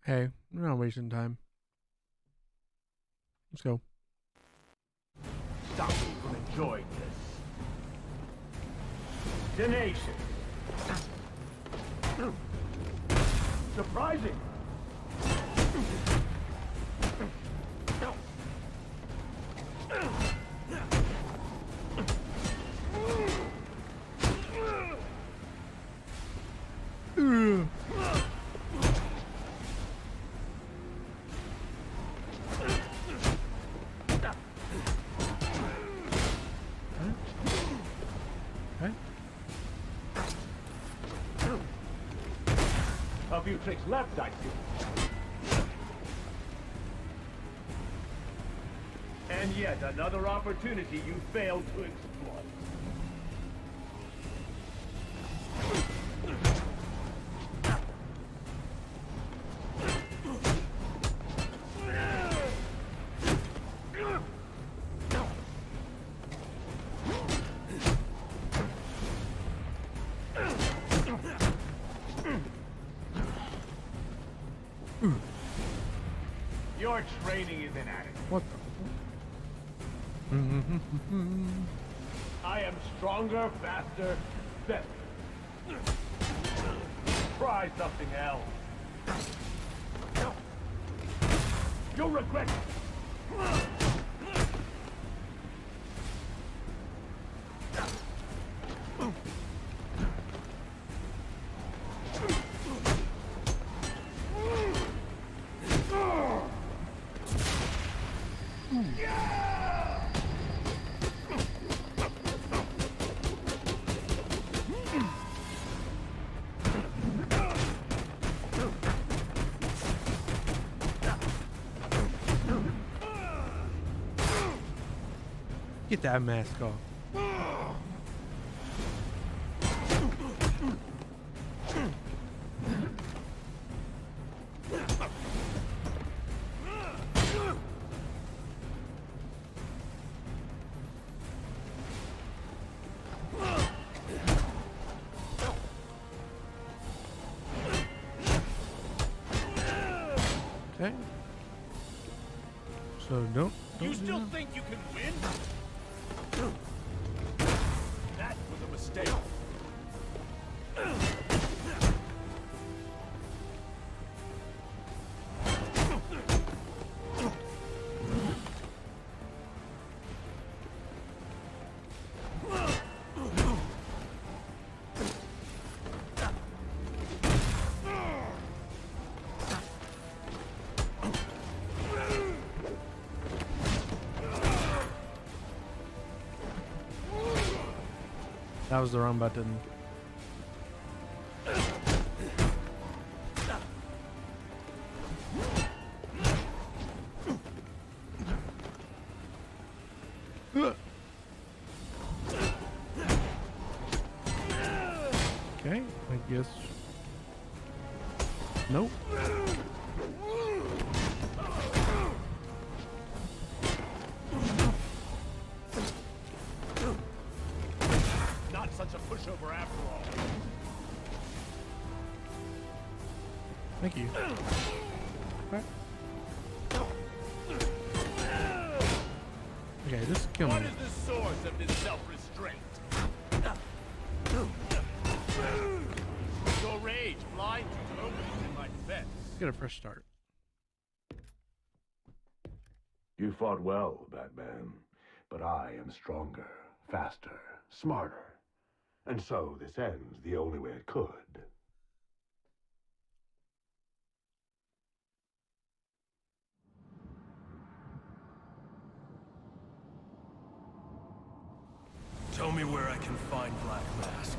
Hey, we're not wasting time. Let's go. Stop me from enjoying this. Tenacious. Surprising. A few tricks left, I see. And yet another opportunity you failed to exploit. Your training is inadequate. What the? I am stronger, faster, better. Try something else. You'll regret it. Get that mask off. Okay. So don't You still do that. think you can win? That was a mistake. That was the wrong button. Okay, I guess. Nope. Not such a pushover after all. Thank you. Okay. Okay, this kill me. What is the source of this self-restraint? Your rage blinds you to openings in my defense. Get a fresh start. You fought well, Batman, but I am stronger, faster, smarter. And so this ends the only way it could. Tell me where I can find Black Mask.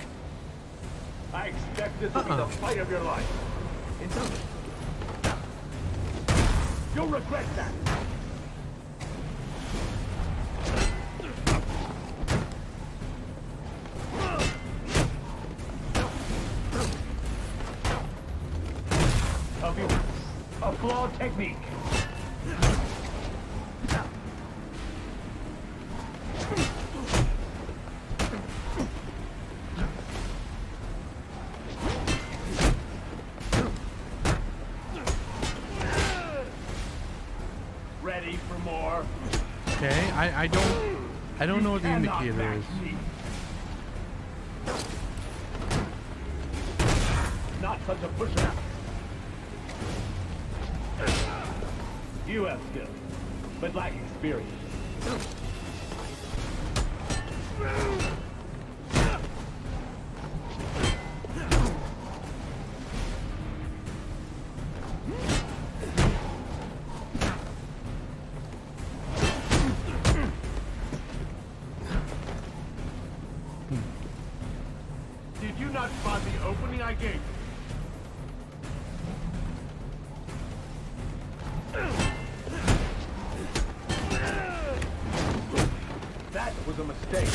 I expect this will be the fight of your life. Into it. You'll regret that. A flawed technique. Ready for more? Okay, I don't know what the Cannot indicator match is. me. Not such a pusher. You have skill, but lack experience. Did you not spot the opening I gave you? That was a mistake.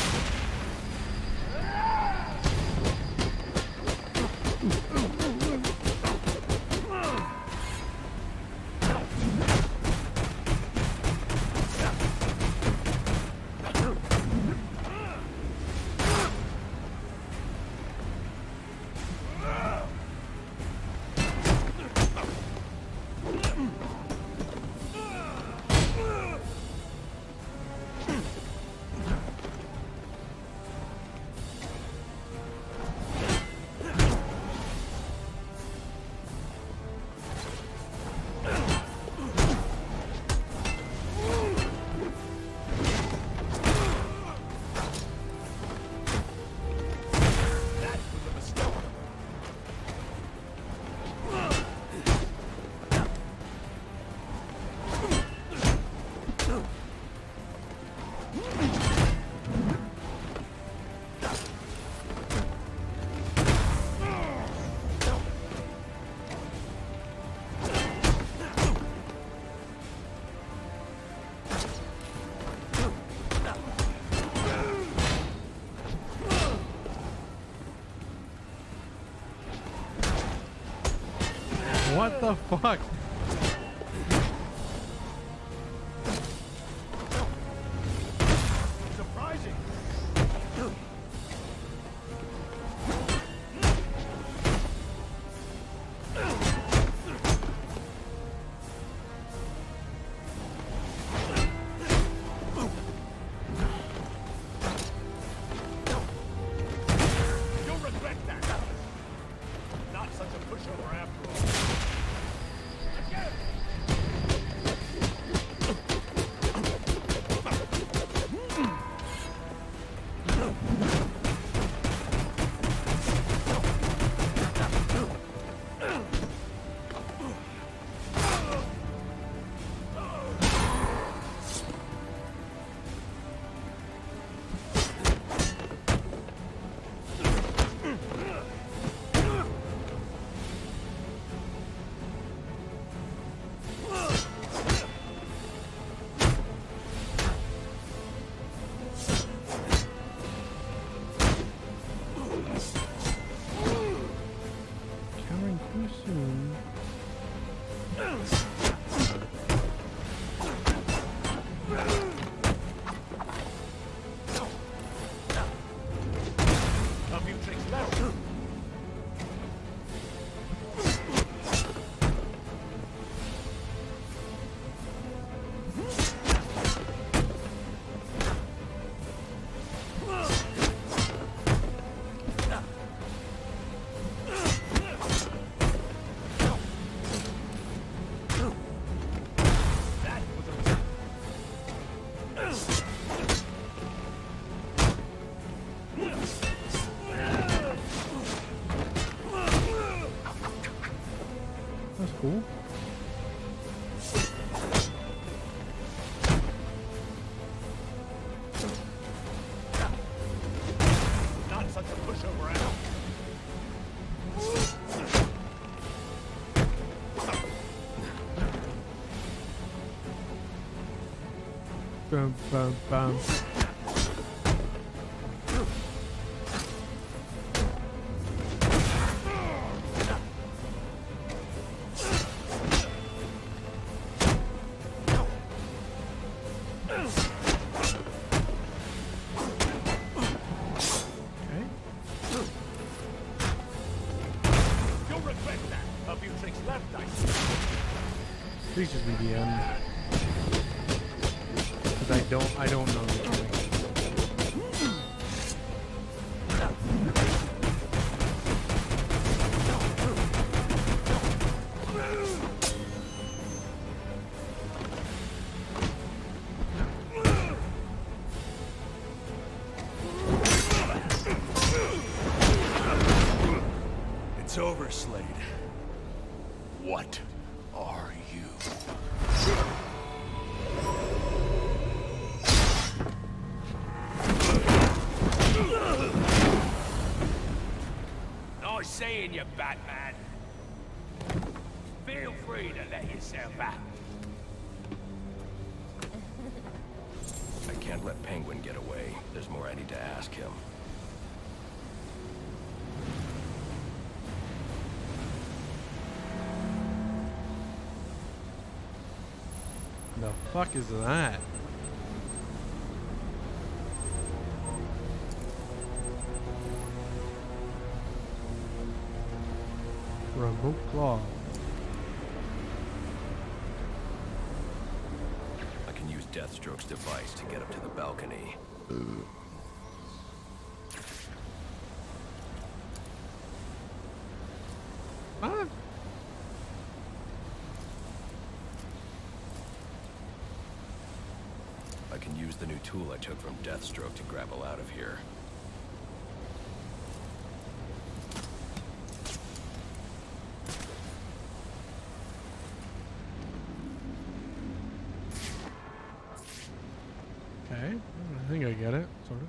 What the fuck? Surprising. You'll regret that. Not such a pushover after all. Countering too soon. A few tricks left. That was a mistake. That's cool. Not such a pushover after all. Bum, bum, bum. Okay. You'll regret that. A few tricks left, I see. Please just be the end. because I don't know the comics. It's over, Slade. What are you? Nice seeing you, Batman. Feel free to let yourself out. I can't let Penguin get away. There's more I need to ask him. The fuck is that? Remote claw. I can use Deathstroke's device to get up to the balcony. Ah. I can use the new tool I took from Deathstroke to grapple out of here. Okay, I think I get it, sort of.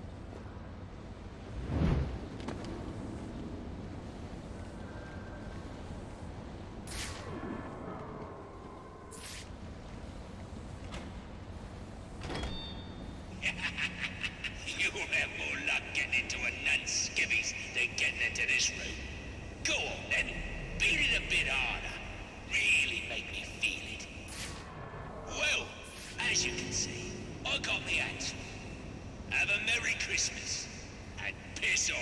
You'll have more luck getting into a nun's skivvies than getting into this room. Go on then, beat it a bit harder. Really make me feel it. Well, as you can see, I got me answer. Have a Merry Christmas, and piss off.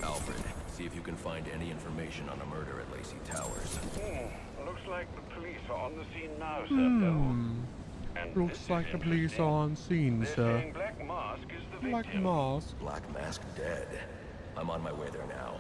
Alfred, see if you can find any information on a murder at Lacey Towers. Looks like the police are on the scene now, Sir Bill. And this Looks is like the police interesting. are on scene, They're sir. saying Black Mask is the Black victim. Mask. Black Mask dead. I'm on my way there now.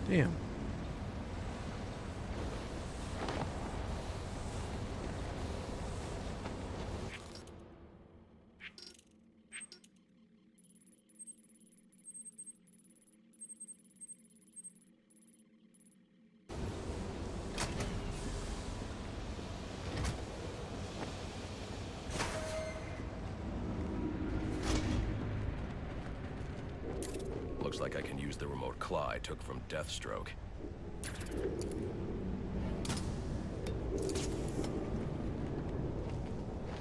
Damn. Looks like I can use the remote claw I took from Deathstroke.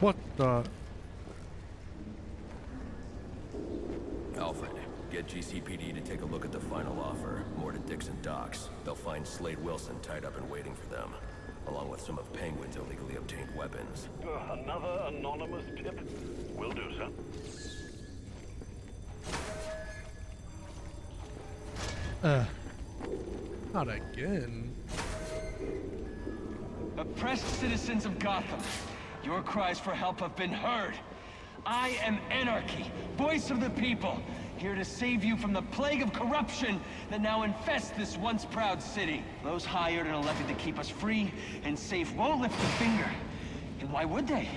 What the? Alfred, get GCPD to take a look at the final offer. More to Dixon Docks. They'll find Slade Wilson tied up and waiting for them, along with some of Penguin's illegally obtained weapons. Another anonymous tip? Will do, sir. Not again. Oppressed citizens of Gotham, your cries for help have been heard. I am Anarchy, voice of the people, here to save you from the plague of corruption that now infests this once proud city. Those hired and elected to keep us free and safe won't lift a finger. And why would they?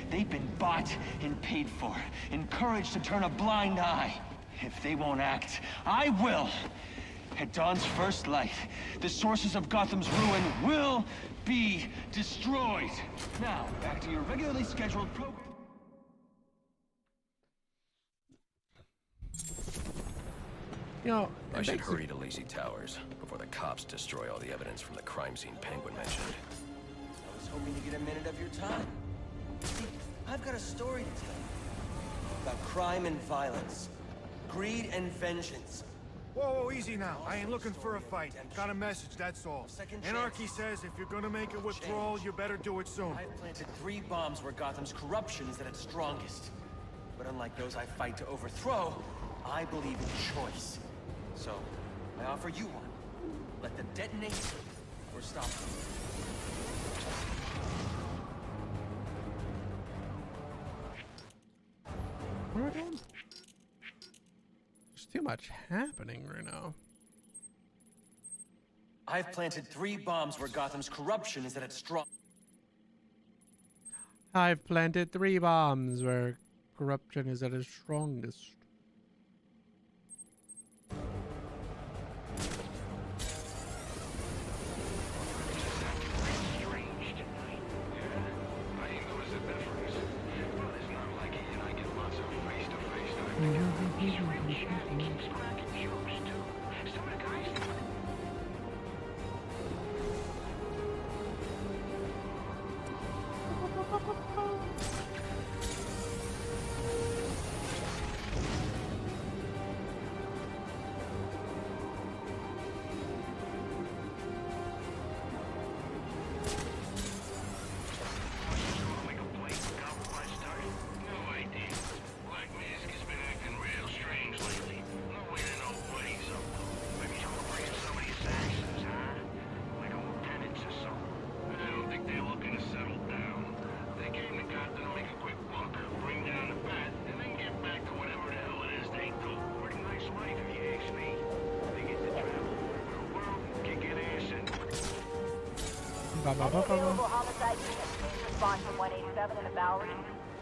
They've been bought and paid for, encouraged to turn a blind eye. If they won't act, I will. At dawn's first light, the sources of Gotham's ruin will be destroyed. Now, back to your regularly scheduled program. You know, I it should makes hurry to Lacey Towers before the cops destroy all the evidence from the crime scene Penguin mentioned. I was hoping to get a minute of your time. See, I've got a story to tell you. About crime and violence. Greed and vengeance. Whoa, easy now. I ain't looking for a fight. Got a message, that's all. Anarchy says if you're gonna make a withdrawal, you better do it soon. I've planted 3 bombs where Gotham's corruption is at its strongest. But unlike those I fight to overthrow, I believe in choice. So, I offer you one. Let them detonate, or stop them. Where are we going? There's too much happening right now. I've planted 3 bombs where Gotham's corruption is at its strong. I've planted 3 bombs where corruption is at its strongest. Available homicide unit, please respond to 187 in the Bowery.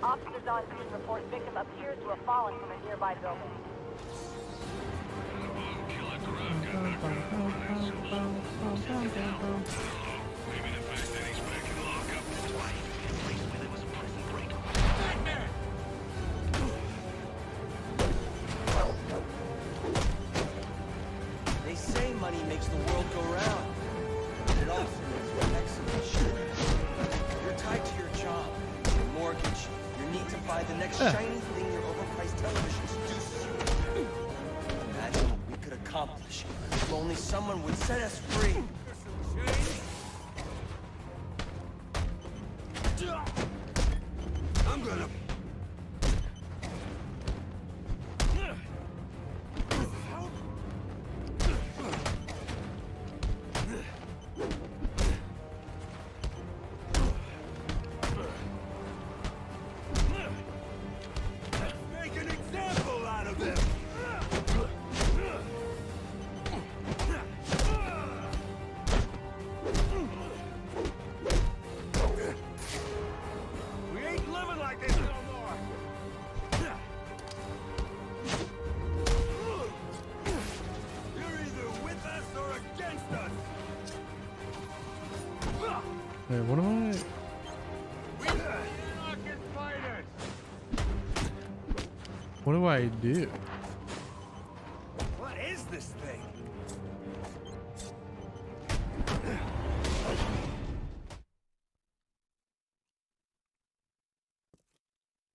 Officers on scene report victim appears to have fallen from a nearby building. They say money makes the world go round. But it also makes for excellent shit. You're tied to your job, your mortgage, your need to buy the next shiny thing your overpriced television seduces you with. Imagine what we could accomplish if only someone would set us free. I'm gonna... Make an example out of them! We ain't living like this no more! You're either with us or against us! Wait, what am I? We are anarchist fighters! What do I do? What is this thing?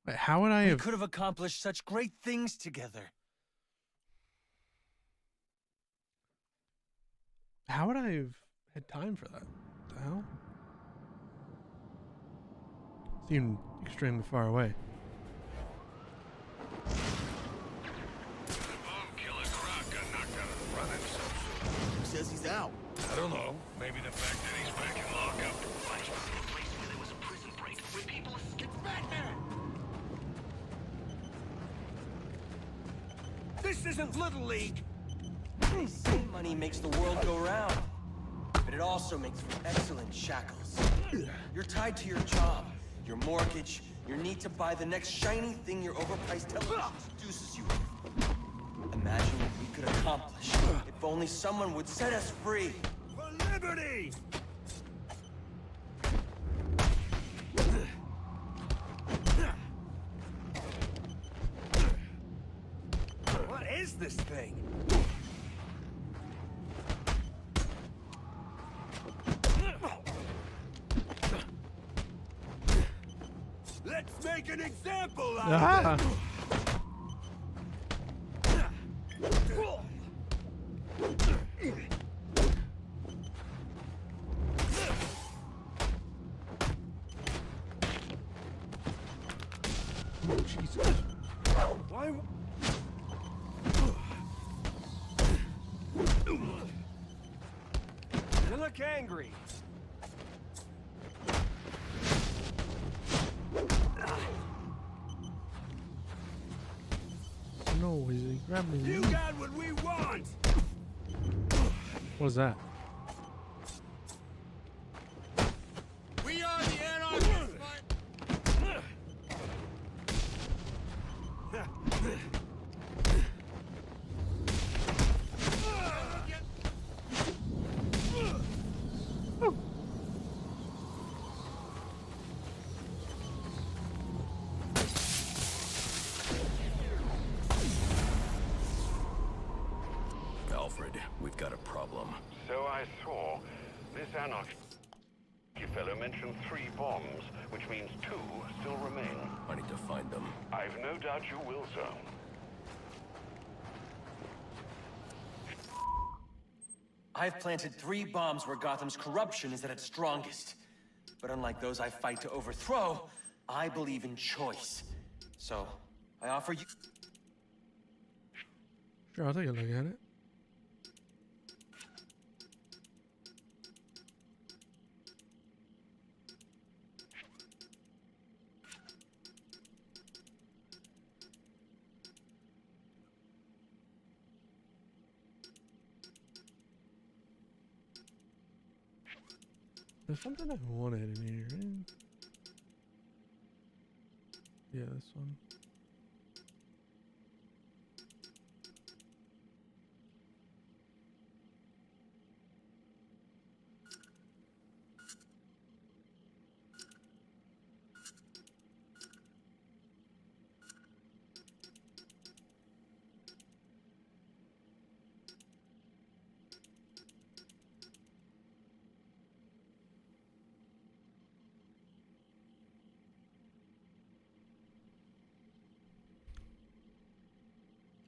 Wait, how would I We have? could have accomplished such great things together. How would I have had time for that? What the hell? Seemed extremely far away. Who says he's out? I don't know. Maybe the fact that he's back in lockup. A place where there was a prison break, where people escaped Batman! This isn't Little League! They say money makes the world go round, but it also makes for excellent shackles. You're tied to your job, your mortgage, your need to buy the next shiny thing your overpriced television seduces you with. Imagine what we could accomplish if only someone would set us free. For liberty! What is this thing? make an example out Ah. of them. Oh, Jesus. Why? You look angry. No, he grabbed me. You got what we want. What was that? We are the anarchists. Alfred, we've got a problem. So I saw. This anarchy fellow mentioned 3 bombs, which means 2 still remain. I need to find them. I've no doubt you will, sir. I've planted 3 bombs where Gotham's corruption is at its strongest. But unlike those I fight to overthrow, I believe in choice. So, I offer you... Sure, I'll take a look at it. There's something I wanted in here. Yeah, this one.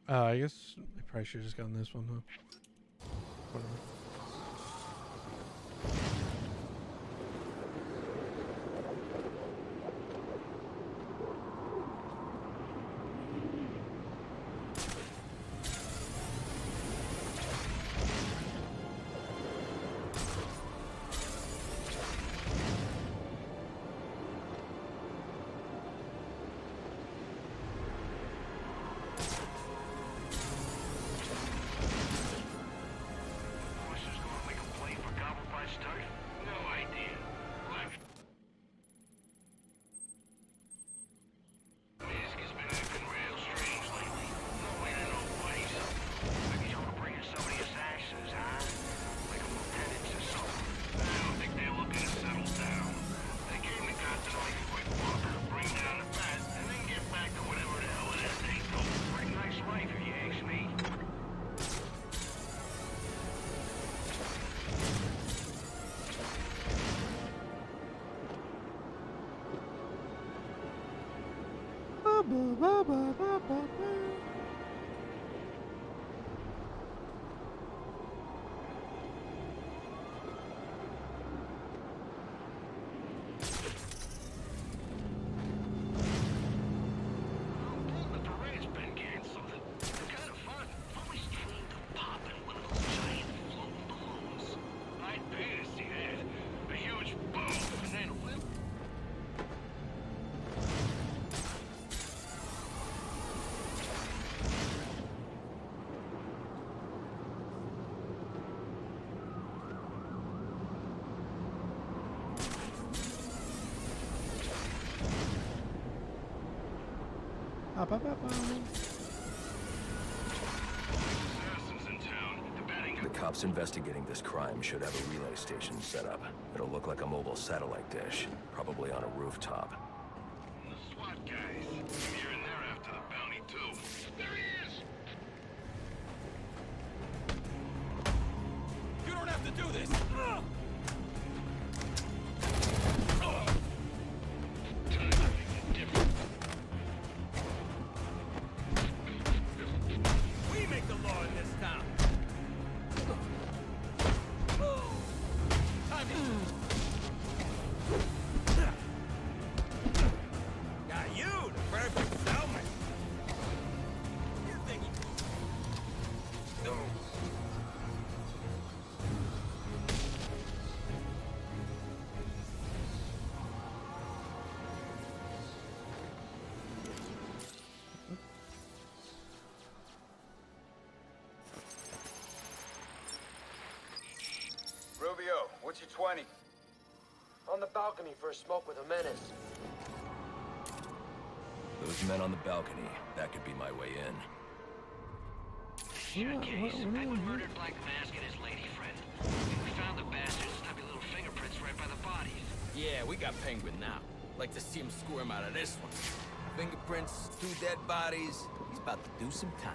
I guess I probably should have just gotten this one, huh? Whatever. The cops investigating this crime should have a relay station set up. It'll look like a mobile satellite dish, probably on a rooftop. The SWAT guys. You're in there after the bounty, too. There he is! You don't have to do this! Time to make a difference. What's your 20? On the balcony for a smoke with a menace. Those men on the balcony, that could be my way in. What? Penguin murdered Black Mask and his lady friend. We found the bastards, stubby little fingerprints right by the bodies. Yeah, we got Penguin now. Like to see him squirm out of this one. Fingerprints, 2 dead bodies. He's about to do some time.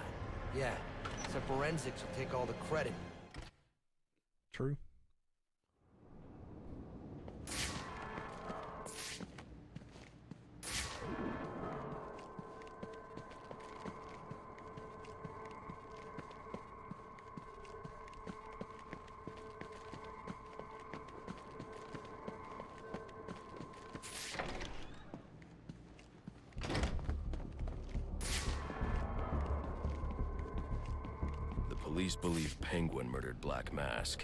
Yeah, so forensics will take all the credit. True. Police believe Penguin murdered Black Mask.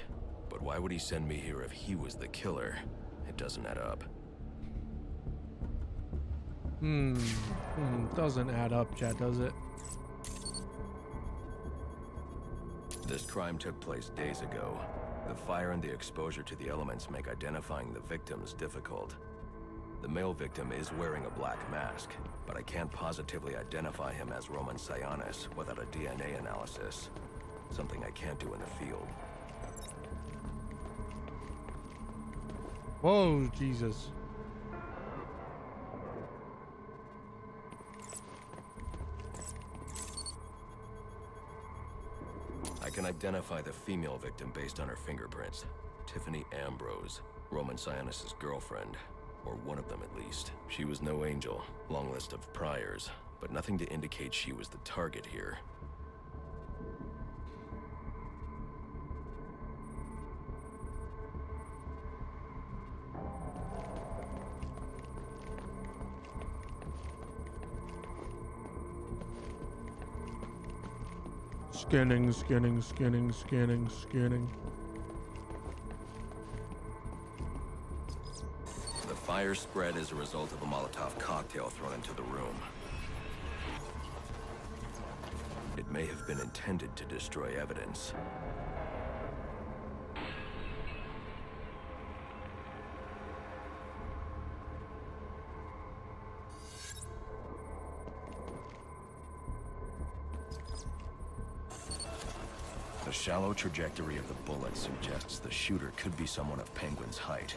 But why would he send me here if he was the killer? It doesn't add up. Doesn't add up, Chad, does it? This crime took place days ago. The fire and the exposure to the elements make identifying the victims difficult. The male victim is wearing a black mask, but I can't positively identify him as Roman Sionis without a DNA analysis. Something I can't do in the field. Whoa, Jesus. I can identify the female victim based on her fingerprints. Tiffany Ambrose, Roman Sionis' girlfriend. Or one of them at least. She was no angel, long list of priors, but nothing to indicate she was the target here. Scanning, scanning, scanning, scanning, scanning. The fire spread as a result of a Molotov cocktail thrown into the room. It may have been intended to destroy evidence. The shallow trajectory of the bullet suggests the shooter could be someone of Penguin's height.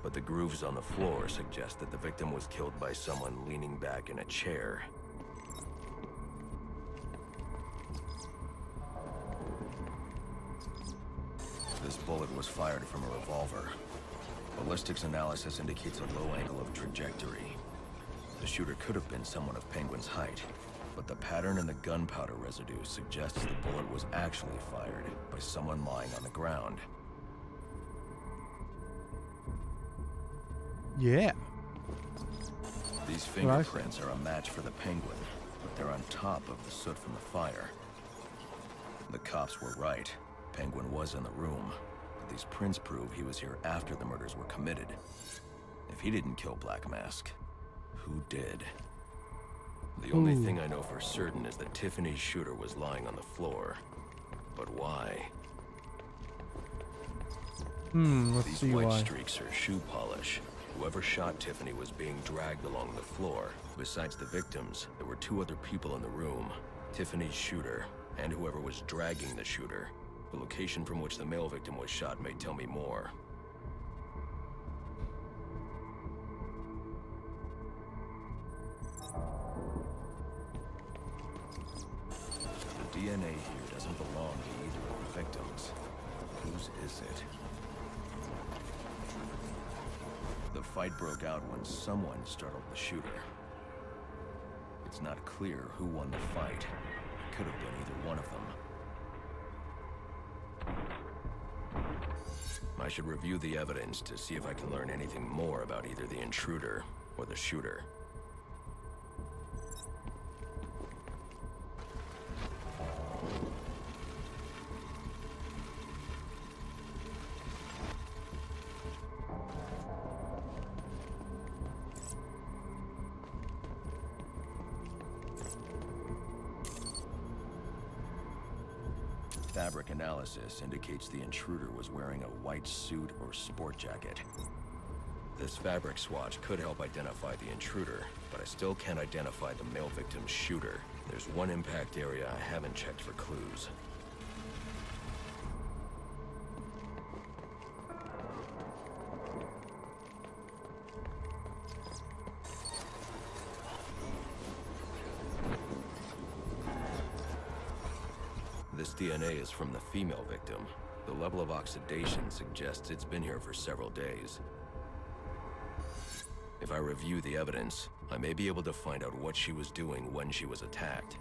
But the grooves on the floor suggest that the victim was killed by someone leaning back in a chair. This bullet was fired from a revolver. Ballistics analysis indicates a low angle of trajectory. The shooter could have been someone of Penguin's height, but the pattern in the gunpowder residue suggests the bullet was actually fired by someone lying on the ground. Yeah. These fingerprints are a match for the Penguin, but they're on top of the soot from the fire. The cops were right. Penguin was in the room, but these prints prove he was here after the murders were committed. If he didn't kill Black Mask, who did? The only thing I know for certain is that Tiffany's shooter was lying on the floor. But why? Let's These see white why. streaks are shoe polish. Whoever shot Tiffany was being dragged along the floor. Besides the victims, there were 2 other people in the room. Tiffany's shooter, and whoever was dragging the shooter. The location from which the male victim was shot may tell me more. The DNA here doesn't belong to either of the victims. Whose is it? The fight broke out when someone startled the shooter. It's not clear who won the fight. It could have been either one of them. I should review the evidence to see if I can learn anything more about either the intruder or the shooter. fabric analysis indicates the intruder was wearing a white suit or sport jacket. This fabric swatch could help identify the intruder, but I still can't identify the male victim's shooter. There's one impact area I haven't checked for clues. This DNA is from the female victim. The level of oxidation suggests it's been here for several days. If I review the evidence, I may be able to find out what she was doing when she was attacked.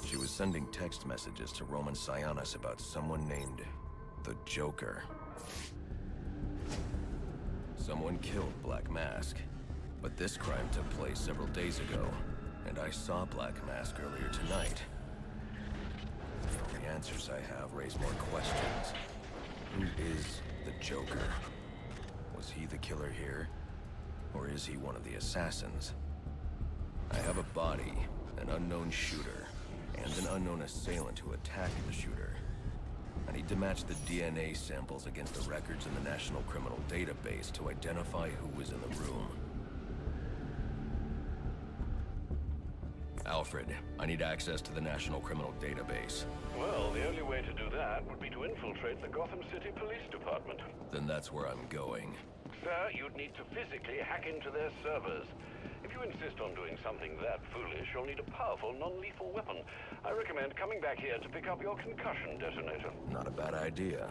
She was sending text messages to Roman Sionis about someone named the Joker. Someone killed Black Mask. But this crime took place several days ago, and I saw Black Mask earlier tonight. The answers I have raise more questions. Who is the Joker? Was he the killer here? Or is he one of the assassins? I have a body, an unknown shooter, and an unknown assailant who attacked the shooter. I need to match the DNA samples against the records in the National Criminal Database to identify who was in the room. Alfred, I need access to the National Criminal Database. Well, the only way to do that would be to infiltrate the Gotham City Police Department. Then that's where I'm going. Sir, you'd need to physically hack into their servers. If you insist on doing something that foolish, you'll need a powerful, non-lethal weapon. I recommend coming back here to pick up your concussion detonator. Not a bad idea.